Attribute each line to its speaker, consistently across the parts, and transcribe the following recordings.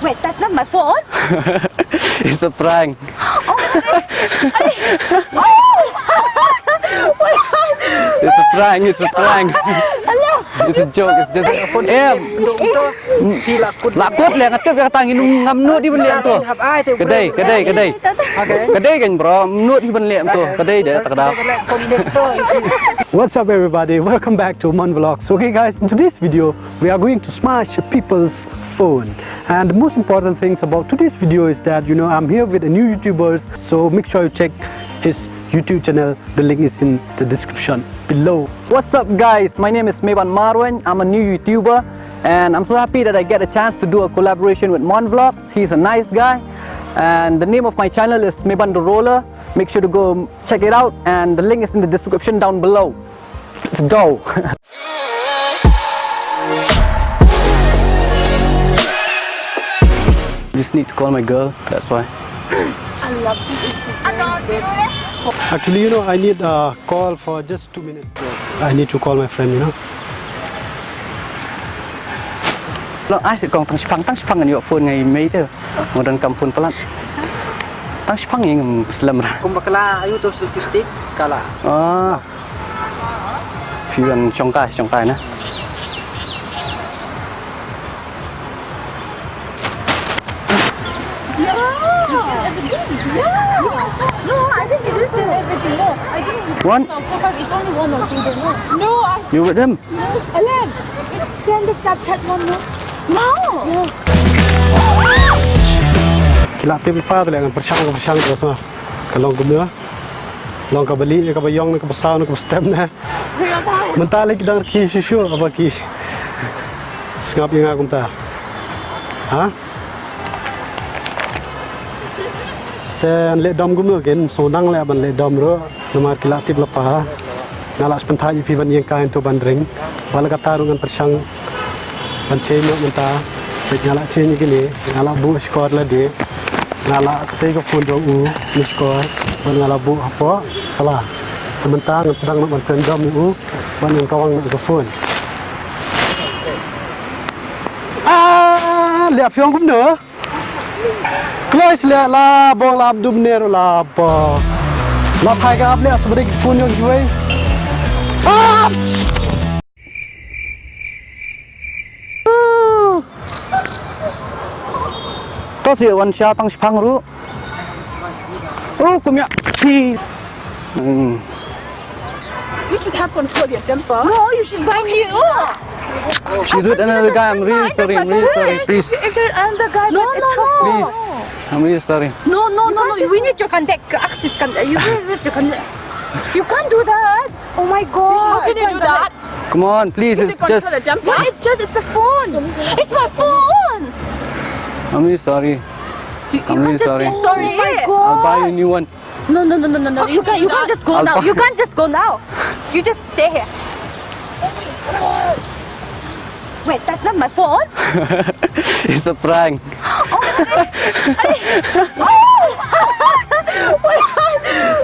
Speaker 1: Wait, that's not my phone.
Speaker 2: It's a prank. It's a prank. It's a prank. It's a joke. It's just a phone. Em. Lakut le ngatep ya tangin ngam nuot di ben lem tu. Kedai kan bro, nuot di ben lem tu. Kedai dia tak ada.
Speaker 3: What's up everybody, welcome back to Mon Vlogs. Okay guys, in today's video we are going to smash people's phone, and the most important things about today's video is that I'm here with a new YouTubers, so make sure you check his YouTube channel. The link is in the description below.
Speaker 2: What's up guys, my name is Meban Marwan. I'm a new YouTuber and I'm so happy that I get a chance to do a collaboration with Mon Vlogs. He's a nice guy and the name of my channel is Meban the Roller. Make sure to go check it out and the link is in the description down below. Let's go. Just need to call my girl, that's why.
Speaker 1: I love you.
Speaker 3: Actually, I need a call for just 2 minutes. I need to call my friend,
Speaker 2: Lo ai sẽ còn tăng spang kan yo phone ngai mấy tu. Modern kam phone pelan. Tăng spang yang slam ra.
Speaker 4: Kung bakla ayu to selfie stick kala.
Speaker 2: Phiền trong cài nè.
Speaker 1: No, I think it is everything. No, I think
Speaker 2: One.
Speaker 1: it's only one or two. No,
Speaker 2: You with him?
Speaker 1: Alan, send the Snapchat one more. No.
Speaker 3: Kila tim lepas tu dengan persang terus mah. Kalau guna, long ka beli, ka bayong, ka pasau, ka stem na. Mentah lagi dah ki susu apa ki. Ngap yang aku tak. Ha? Saya le dom guna kan, sonang le ban le dom ro. Nomor kila tim lepas. Ngalak sebentar je pi ban yang kain tu ban ring. Wala kata dengan persang ban chain mentah. Baik ngalak chain gini, ngalak bu skor lah dia. Ngalak saya ke phone dong ni skor. Ban ngalak bu apa? Kalah. Sementara sedang nak bertendam ni ban yang kawang nak ke phone. Lihat film kum dah. Close lihat lah, bong lah abdum ner lah apa. Lah hai ka lihat sebagai phone yang jual.
Speaker 2: Kau sih wan siapa tang spang ru? Kumya.
Speaker 1: You should have control your temper. No, you should buy new.
Speaker 2: She's with another guy. I'm really sorry. Please.
Speaker 1: If you're another guy, no.
Speaker 2: Please. I'm really sorry.
Speaker 1: No. We need your contact. Access contact. You need your contact. You can't do that. Oh my God. How can you do that?
Speaker 2: Come on, please. It's just.
Speaker 1: It's a phone. It's my phone.
Speaker 2: I'm really sorry. I'm really sorry.
Speaker 1: Sorry. Oh my God.
Speaker 2: I'll buy you a new one.
Speaker 1: No. You can't just go now. You can't just go now. You just stay here. Wait, that's not my phone.
Speaker 2: It's a prank.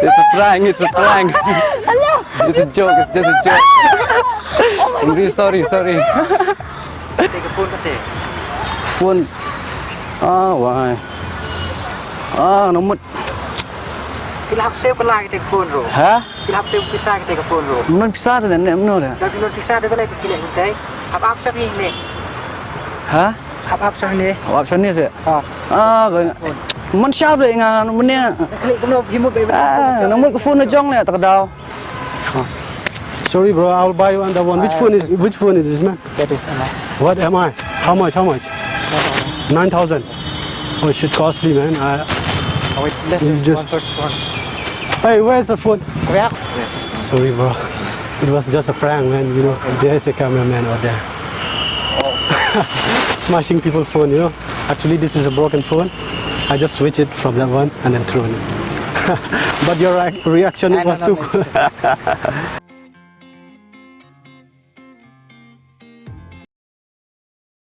Speaker 2: It's a prank. It's a joke. It's just a joke. I'm really sorry.
Speaker 4: Take a phone kate.
Speaker 2: Phone. Why? No mut.
Speaker 4: Kilap save kala take phone ro.
Speaker 2: Hả?
Speaker 4: Kilap save pisah take phone ro.
Speaker 2: Mình pizza rồi nè, em nói nè.
Speaker 4: Tapi non pisah de balai pilih huntai. Apa sah ni?
Speaker 2: Hả?
Speaker 4: Apa sah ni?
Speaker 2: Apa sah ni sih? Rồi. Mình sao rồi ngà mình nè.
Speaker 4: Klik kono himut bae.
Speaker 2: Nó mut cái phone nó jong nè, tak đau.
Speaker 3: Sorry bro, I'll buy you another one. Which phone is this man?
Speaker 4: That is
Speaker 3: What am I? How much? 9,000. Oh shit, costly man.
Speaker 4: wait, this is
Speaker 3: just-
Speaker 4: one first one.
Speaker 3: Hey, where's the phone?
Speaker 4: Where?
Speaker 3: Sorry bro, it was just a prank man, there's a cameraman out there. Smashing people's phone, Actually this is a broken phone. I just switch it from that one and then throw it. But your reaction was too cool.